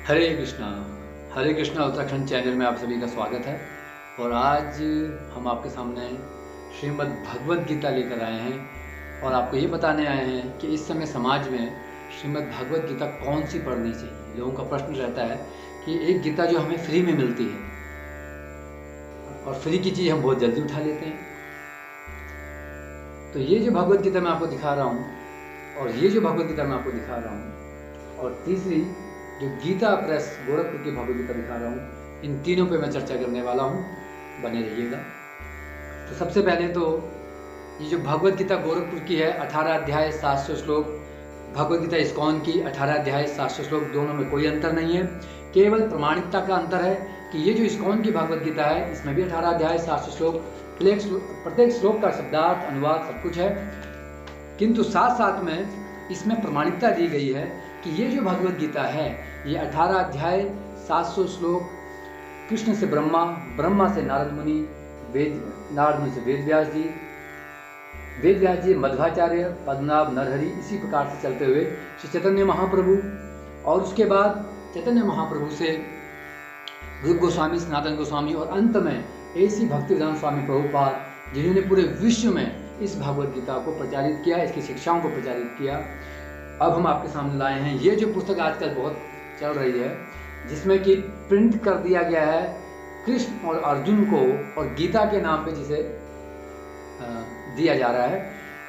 हरे Krishna Uttarakhand channel में आप सभी का स्वागत है। और आज हम आपके सामने श्रीमद् भगवद गीता लेकर आए हैं और आपको ये बताने आए हैं कि इस समय समाज में श्रीमद् भगवद गीता कौन सी पढ़नी चाहिए। लोगों का प्रश्न रहता है कि एक गीता जो हमें फ्री में मिलती है और फ्री की चीज़ हम बहुत जल्दी उठा लेते हैं। तो ये जो भगवद गीता मैं आपको दिखा रहा हूँ और ये जो भगवद गीता मैं आपको दिखा रहा हूँ और तीसरी जो गीता प्रेस गोरखपुर की भगवद गीता दिखा रहा हूँ, इन तीनों पे मैं चर्चा करने वाला हूँ, बने रहिएगा। तो सबसे पहले तो ये जो भगवद गीता गोरखपुर की है 18 अध्याय 700 श्लोक, भगवद गीता इस्कॉन की 18 अध्याय 700 श्लोक, दोनों में कोई अंतर नहीं है, केवल प्रमाणिकता का अंतर है कि ये जो इस्कॉन की भगवद गीता है इसमें भी 18 अध्याय 700 श्लोक, प्रत्येक श्लोक का शब्दार्थ अनुवाद सब कुछ है, किंतु साथ साथ में इसमें प्रमाणिकता दी गई है कि ये जो भगवद गीता है ये 18 अध्याय 700 श्लोक कृष्ण से ब्रह्मा, ब्रह्मा से नारद मुनि, नारद मुनि से वेद व्यास जी, मध्वाचार्य, पद्मनाभ, नरहरि, इसी प्रकार से चलते हुए श्री चैतन्य महाप्रभु और उसके बाद चैतन्य महाप्रभु से रूप गोस्वामी, सनातन गोस्वामी और अंत में ऐसी भक्तिवेदांत स्वामी प्रभुपाद, जिन्होंने पूरे विश्व में इस भगवद गीता को प्रचारित किया, इसकी शिक्षाओं को प्रचारित किया। अब हम आपके सामने लाए हैं ये जो पुस्तक आजकल बहुत चल रही है, जिसमें कि प्रिंट कर दिया गया है कृष्ण और अर्जुन को और गीता के नाम पे जिसे दिया जा रहा है,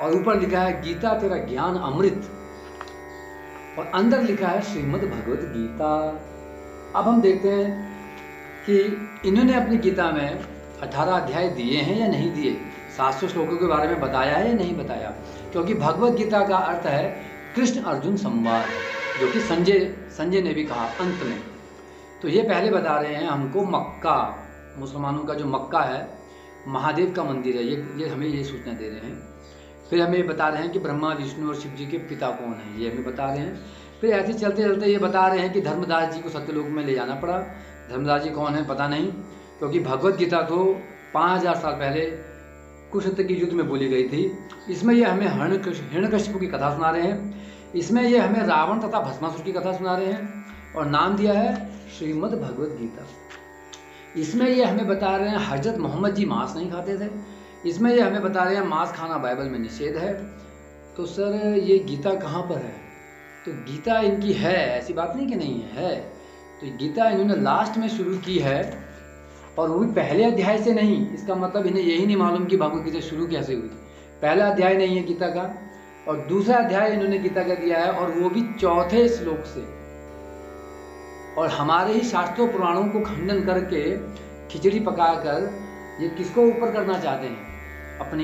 और ऊपर लिखा है गीता तेरा ज्ञान अमृत और अंदर लिखा है श्रीमद् भगवद गीता। अब हम देखते हैं कि इन्होंने अपनी गीता में 18 अध्याय दिए हैं या नहीं दिए, 700 श्लोकों के बारे में बताया है या नहीं बताया, क्योंकि भगवद गीता का अर्थ है कृष्ण अर्जुन संवाद, जो कि संजय ने भी कहा अंत में। तो ये पहले बता रहे हैं हमको मक्का, मुसलमानों का जो मक्का है महादेव का मंदिर है, ये हमें ये सूचना दे रहे हैं। फिर हमें बता रहे हैं कि ब्रह्मा, विष्णु और शिव जी के पिता कौन हैं, ये हमें बता रहे हैं। फिर ऐसे चलते चलते ये बता रहे हैं कि धर्मदास जी को सत्यलोक में ले जाना पड़ा। धर्मदास जी कौन है पता नहीं, क्योंकि भगवद गीता तो 5000 साल पहले कुरुक्षेत्र के युद्ध में बोली गई थी। इसमें ये हमें हिरण्यकशिपु की कथा सुना रहे हैं, इसमें ये हमें रावण तथा भस्मासुर की कथा सुना रहे हैं और नाम दिया है श्रीमद् भगवद गीता। इसमें ये हमें बता रहे हैं हजरत मोहम्मद जी मांस नहीं खाते थे, इसमें ये हमें बता रहे हैं मांस खाना बाइबल में निषेध है। तो सर ये गीता कहाँ पर है? तो गीता इनकी है, ऐसी बात नहीं कि नहीं है। तो गीता इन्होंने लास्ट में शुरू की है और वो भी पहले अध्याय से नहीं। इसका मतलब इन्हें यही नहीं मालूम कि भगवद गीता शुरू कैसे हुई। पहला अध्याय नहीं है गीता का और दूसरा अध्याय इन्होंने गीता का दिया है और वो भी 4थे श्लोक से। और हमारे ही शास्त्रों पुराणों को खंडन करके खिचड़ी पकाकर ये किसको ऊपर करना चाहते हैं?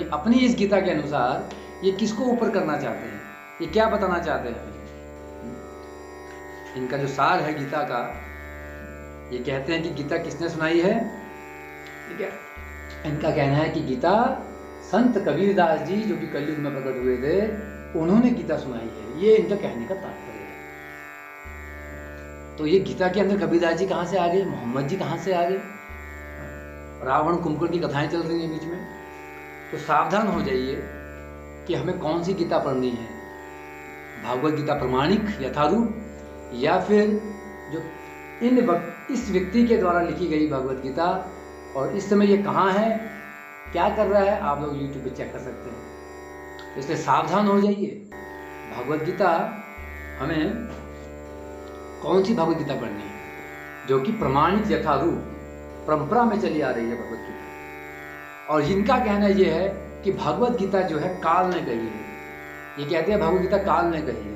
अपनी इस गीता के अनुसार ये किसको ऊपर करना चाहते हैं? ये क्या बताना चाहते हैं? इनका जो सार है गीता का, ये कहते हैं कि गीता किसने सुनाई है? ठीक है, इनका कहना है कि गीता संत कबीरदास जी, जो कि कलयुग में प्रकट हुए थे, उन्होंने गीता सुनाई है। ये इनका कहने का तात्पर्य है। तो ये गीता के अंदर कबीरदास जी कहाँ से आ गए, मोहम्मद जी कहाँ से आ गए? रावण कुंभकर्ण की कथाएं चल रही हैं बीच में। तो सावधान हो जाइए कि हमें कौन सी गीता पढ़नी है, भागवत गीता प्रमाणिक यथारूप या फिर जो इस व्यक्ति के द्वारा लिखी गई भगवत गीता। और इस समय ये कहाँ है, क्या कर रहा है, आप लोग YouTube पे चेक कर सकते हैं। इसलिए सावधान हो जाइए। भगवत गीता हमें कौन सी भगवत गीता पढ़नी है? जो कि प्रमाणित यथारूप परंपरा में चली आ रही है भगवत गीता। और इनका कहना ये है कि भगवत गीता जो है काल ने कही है। ये कहते हैं भगवत गीता काल ने कही है।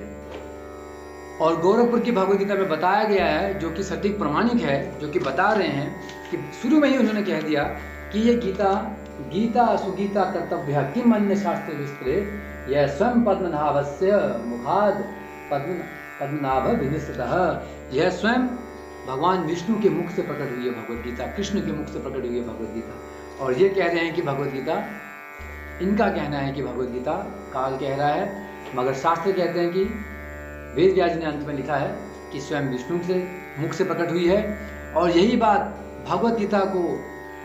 और गोरखपुर की भगवद गीता में बताया गया है, जो कि सटीक प्रमाणिक है, जो कि बता रहे हैं कि शुरू में ही उन्होंने कह दिया कि ये गीता सुगीता कर्तव्य किम अन्य शास्त्र विस्तरे, यह स्वयं पद्मनाभस्य मुखाद पद्मनाभ विनिस्ततः, यह स्वयं भगवान विष्णु के मुख से प्रकट हुई है भगवद गीता, कृष्ण के मुख से प्रकट हुई है भगवद गीता। और ये कह रहे हैं कि भगवद गीता, इनका कहना है कि भगवद गीता काल कह रहा है, मगर शास्त्र कहते हैं कि वेद व्यास जी ने अंत में लिखा है कि स्वयं विष्णु से मुख से प्रकट हुई है। और यही बात भगवद गीता को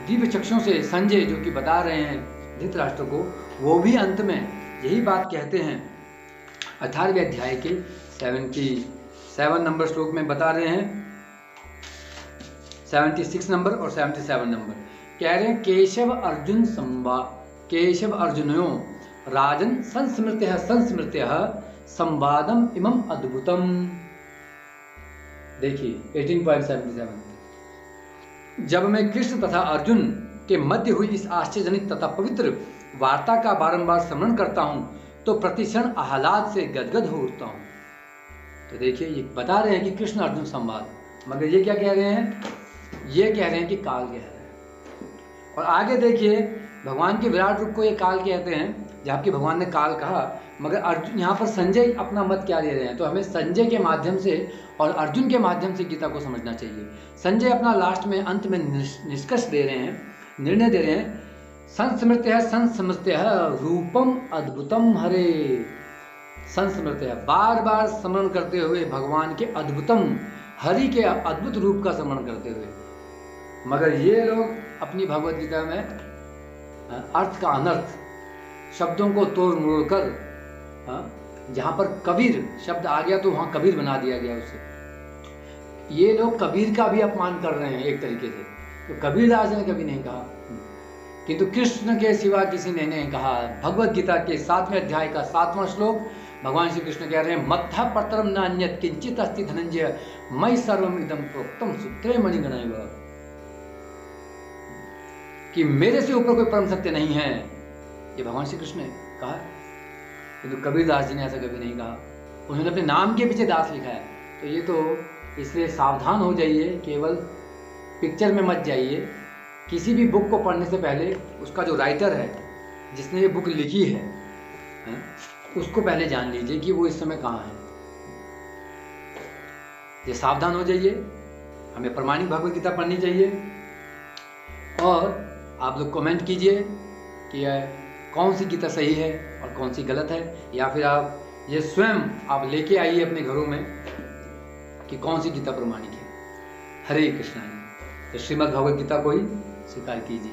दिव्य चक्षुओं से संजय, जो कि बता रहे हैं धृतराष्ट्र को, वो भी अंत में यही बात कहते हैं 18वें अध्याय के 7 नंबर श्लोक में बता रहे हैं 76 नंबर और 77 नंबर कह रहे हैं केशव अर्जुन केशव अर्जुनयो राजन संस्मृत्य संवादम इमम अद्भुतम। देखिए 18.77 जब मैं कृष्ण तथा अर्जुन के मध्य हुई इस आश्चर्यजनक तथा पवित्र वार्ता का बारंबार स्मरण करता हूं तो प्रतिक्षण आह्लाद से गदगद हो उठता हूं। तो देखिए ये बता रहे हैं कि कृष्ण अर्जुन संवाद, मगर ये क्या कह रहे हैं, ये कह रहे हैं कि काल कह रहे हैं। और आगे देखिए भगवान के विराट रूप को ये काल कहते हैं, जबकि भगवान ने काल कहा, मगर अर्जुन यहाँ पर संजय अपना मत क्या दे रहे हैं। तो हमें संजय के माध्यम से और अर्जुन के माध्यम से गीता को समझना चाहिए। संजय अपना लास्ट में अंत में निष्कर्ष दे रहे हैं, निर्णय दे रहे हैं, संस्मृत्य रूपम अद्भुतम हरे। संस्मृत्य बार बार स्मरण करते हुए भगवान के अद्भुतम हरि के अद्भुत रूप का स्मरण करते हुए। मगर ये लोग अपनी भगवत गीता में अर्थ का अनर्थ, शब्दों को तोड़ मोड़ कर, जहां पर कबीर शब्द आ गया तो वहां कबीर बना दिया गया उसे। ये लोग कबीर का भी अपमान कर रहे हैं एक तरीके से। तो कबीरदास ने कभी नहीं कहा, किंतु कृष्ण के सिवा किसी ने नहीं कहा। भगवत गीता के 7वें अध्याय का 7वां श्लोक भगवान श्री कृष्ण कह रहे हैं, मत्था पत्रम नान्यत किंचित अस्ति धनंजय मयि सर्वम इदं प्रोक्तम सूत्रे मणिगणैव, कि मेरे से ऊपर कोई परम सत्य नहीं है, ये भगवान श्री कृष्ण ने कहा। किंतु कबीरदास जी ने ऐसा कभी नहीं कहा। उन्होंने अपने नाम के पीछे दास लिखा है। तो ये तो इसलिए सावधान हो जाइए, केवल पिक्चर में मत जाइए। किसी भी बुक को पढ़ने से पहले उसका जो राइटर है, जिसने ये बुक लिखी है, उसको पहले जान लीजिए कि वो इस समय कहाँ है। ये सावधान हो जाइए। हमें प्रमाणिक भगवत गीता पढ़नी चाहिए। और आप लोग कमेंट कीजिए कि कौन सी गीता सही है और कौन सी गलत है, या फिर आप ये स्वयं आप लेके आइए अपने घरों में कि कौन सी गीता प्रमाणिक है। हरे कृष्णा। तो श्रीमद् भगवत गीता को ही स्वीकार कीजिए।